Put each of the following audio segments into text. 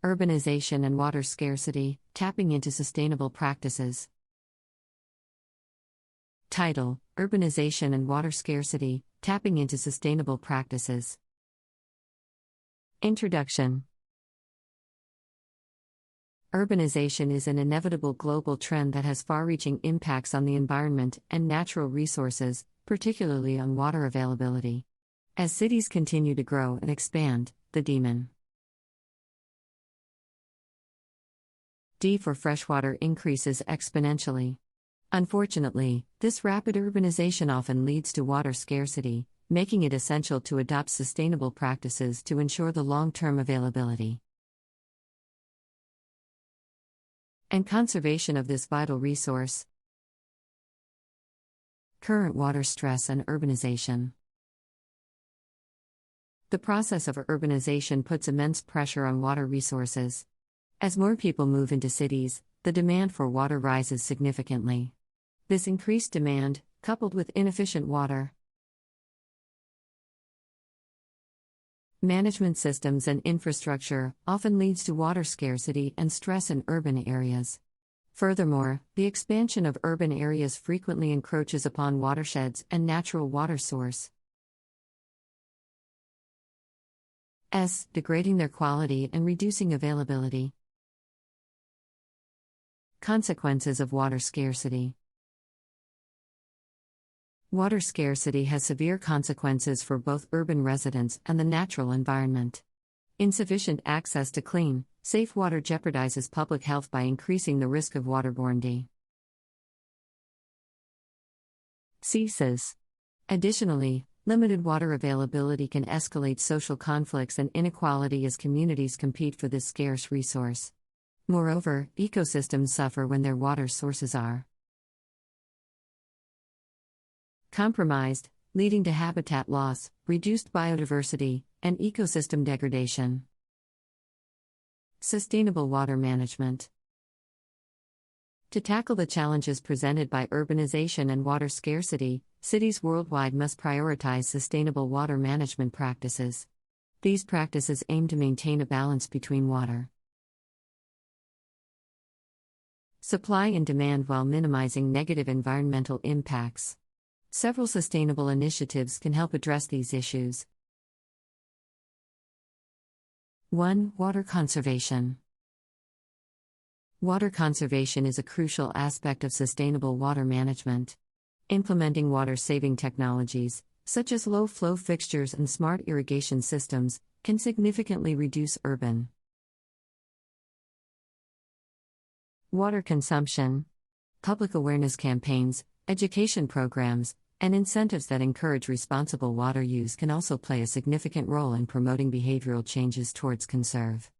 Urbanization and Water Scarcity, Tapping into Sustainable Practices. Title: Urbanization and Water Scarcity, Tapping into Sustainable Practices. Introduction. Urbanization is an inevitable global trend that has far-reaching impacts on the environment and natural resources, particularly on water availability. As cities continue to grow and expand, the demand for freshwater increases exponentially. Unfortunately, this rapid urbanization often leads to water scarcity, making it essential to adopt sustainable practices to ensure the long-term availability and conservation of this vital resource. Current water stress and urbanization. The process of urbanization puts immense pressure on water resources. As more people move into cities, the demand for water rises significantly. This increased demand, coupled with inefficient water management systems and infrastructure, often leads to water scarcity and stress in urban areas. Furthermore, the expansion of urban areas frequently encroaches upon watersheds and natural water sources, degrading their quality and reducing availability. Consequences of water scarcity. Water scarcity has severe consequences for both urban residents and the natural environment. Insufficient access to clean, safe water jeopardizes public health by increasing the risk of waterborne diseases. Additionally, limited water availability can escalate social conflicts and inequality as communities compete for this scarce resource. Moreover, ecosystems suffer when their water sources are compromised, leading to habitat loss, reduced biodiversity, and ecosystem degradation. Sustainable water management. To tackle the challenges presented by urbanization and water scarcity, cities worldwide must prioritize sustainable water management practices. These practices aim to maintain a balance between water supply and demand while minimizing negative environmental impacts. Several sustainable initiatives can help address these issues. 1. Water conservation. Water conservation is a crucial aspect of sustainable water management. Implementing water-saving technologies, such as low-flow fixtures and smart irrigation systems, can significantly reduce urban water consumption. Public awareness campaigns, education programs, and incentives that encourage responsible water use can also play a significant role in promoting behavioral changes towards conservation.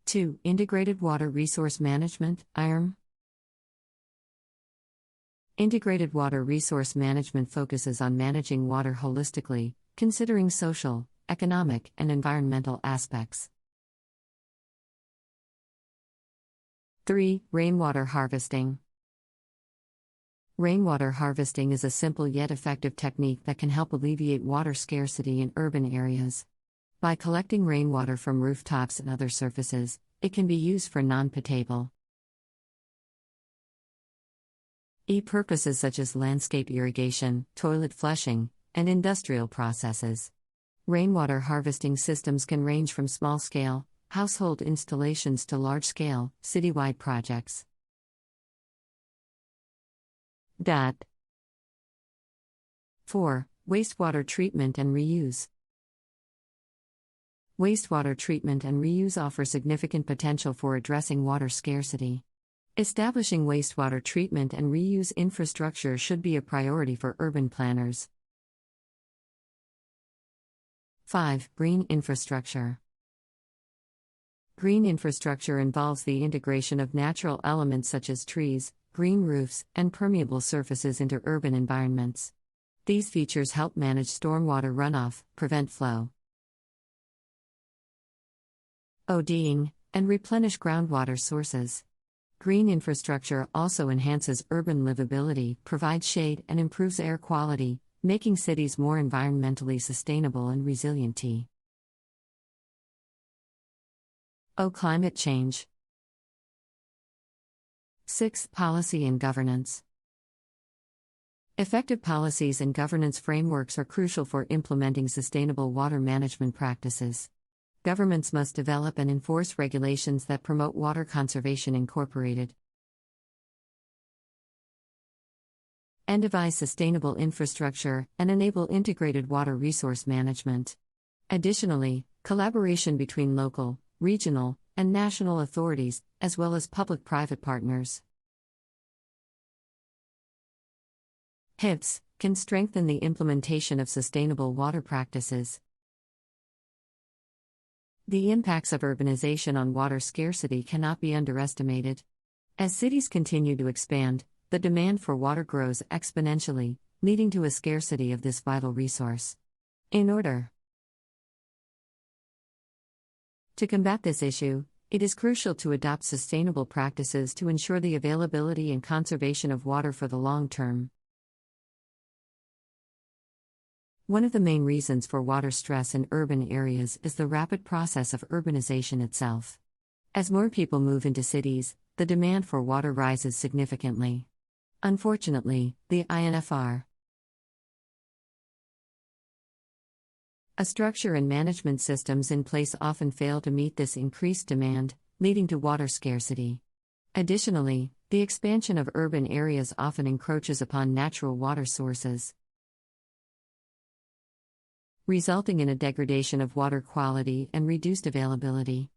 2. Integrated Water Resource Management, IRM. Integrated water resource management focuses on managing water holistically, considering social, economic, and environmental aspects. 3. Rainwater harvesting. Rainwater harvesting is a simple yet effective technique that can help alleviate water scarcity in urban areas. By collecting rainwater from rooftops and other surfaces, it can be used for non-potable purposes such as landscape irrigation, toilet flushing, and industrial processes. Rainwater harvesting systems can range from small-scale, household installations to large-scale, citywide projects. 4. Wastewater treatment and reuse. Wastewater treatment and reuse offer significant potential for addressing water scarcity. Establishing wastewater treatment and reuse infrastructure should be a priority for urban planners. 5. Green infrastructure. Green infrastructure involves the integration of natural elements such as trees, green roofs, and permeable surfaces into urban environments. These features help manage stormwater runoff, prevent flow ODing, and replenish groundwater sources. Green infrastructure also enhances urban livability, provides shade, and improves air quality, making cities more environmentally sustainable and resilient. Climate change. 6. Policy and governance. Effective policies and governance frameworks are crucial for implementing sustainable water management practices. Governments must develop and enforce regulations that promote water conservation incorporated and devise sustainable infrastructure and enable integrated water resource management. Additionally, collaboration between local, regional, and national authorities, as well as public-private partners, HIPs, can strengthen the implementation of sustainable water practices. The impacts of urbanization on water scarcity cannot be underestimated. As cities continue to expand, the demand for water grows exponentially, leading to a scarcity of this vital resource. In order to combat this issue, it is crucial to adopt sustainable practices to ensure the availability and conservation of water for the long term. One of the main reasons for water stress in urban areas is the rapid process of urbanization itself. As more people move into cities, the demand for water rises significantly. Unfortunately, the infrastructure and management systems in place often fail to meet this increased demand, leading to water scarcity. Additionally, the expansion of urban areas often encroaches upon natural water sources, resulting in a degradation of water quality and reduced availability.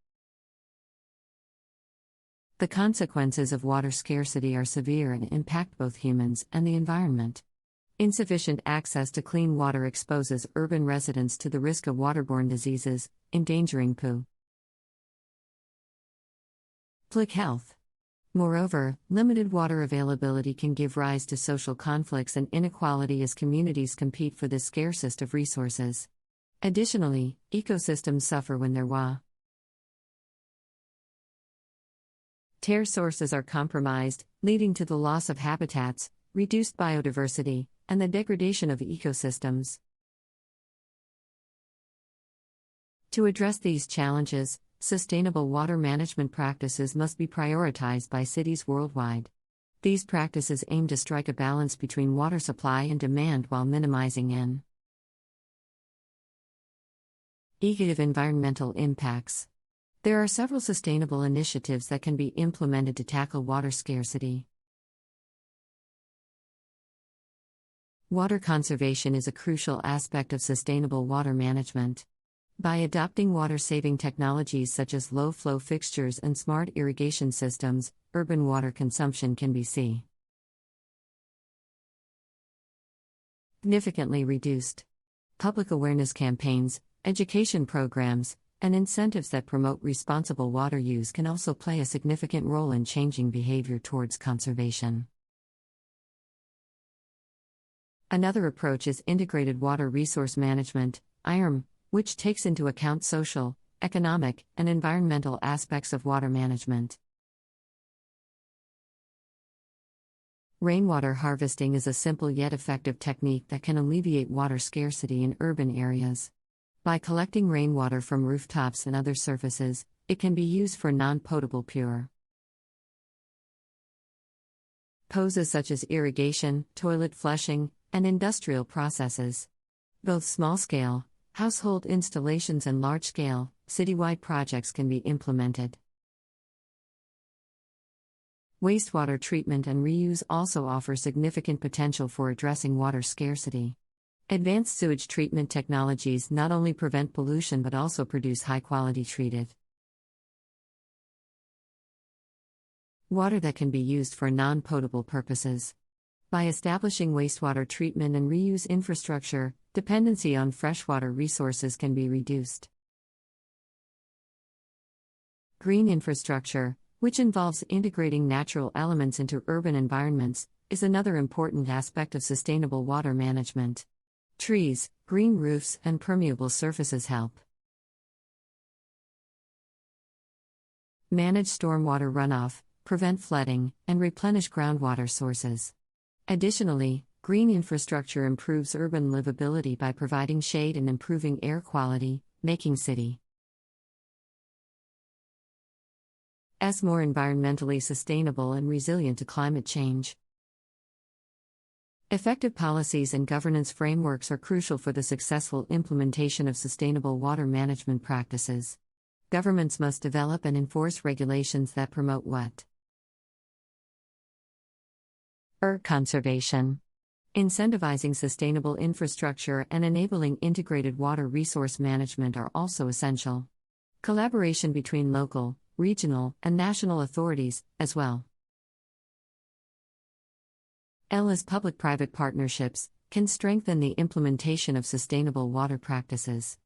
The consequences of water scarcity are severe and impact both humans and the environment. Insufficient access to clean water exposes urban residents to the risk of waterborne diseases, endangering public health. Moreover, limited water availability can give rise to social conflicts and inequality as communities compete for the scarcest of resources. Additionally, ecosystems suffer when their water sources are compromised, leading to the loss of habitats, reduced biodiversity, and the degradation of ecosystems. To address these challenges, sustainable water management practices must be prioritized by cities worldwide. These practices aim to strike a balance between water supply and demand while minimizing negative environmental impacts. There are several sustainable initiatives that can be implemented to tackle water scarcity. Water conservation is a crucial aspect of sustainable water management. By adopting water-saving technologies such as low-flow fixtures and smart irrigation systems, urban water consumption can be significantly reduced. Public awareness campaigns, education programs, and incentives that promote responsible water use can also play a significant role in changing behavior towards conservation. Another approach is integrated water resource management, IRM, which takes into account social, economic, and environmental aspects of water management. Rainwater harvesting is a simple yet effective technique that can alleviate water scarcity in urban areas. By collecting rainwater from rooftops and other surfaces, it can be used for non-potable pure purposes such as irrigation, toilet flushing, and industrial processes. Both small-scale, household installations and large-scale, citywide projects can be implemented. Wastewater treatment and reuse also offer significant potential for addressing water scarcity. Advanced sewage treatment technologies not only prevent pollution but also produce high-quality treated water that can be used for non-potable purposes. By establishing wastewater treatment and reuse infrastructure, dependency on freshwater resources can be reduced. Green infrastructure, which involves integrating natural elements into urban environments, is another important aspect of sustainable water management. Trees, green roofs, and permeable surfaces help manage stormwater runoff, prevent flooding, and replenish groundwater sources. Additionally, Green infrastructure improves urban livability by providing shade and improving air quality, making city as more environmentally sustainable and resilient to climate change. Effective policies and governance frameworks are crucial for the successful implementation of sustainable water management practices. Governments must develop and enforce regulations that promote what? Conservation. Incentivizing sustainable infrastructure and enabling integrated water resource management are also essential. Collaboration between local, regional, and national authorities, as well as public-private partnerships, can strengthen the implementation of sustainable water practices.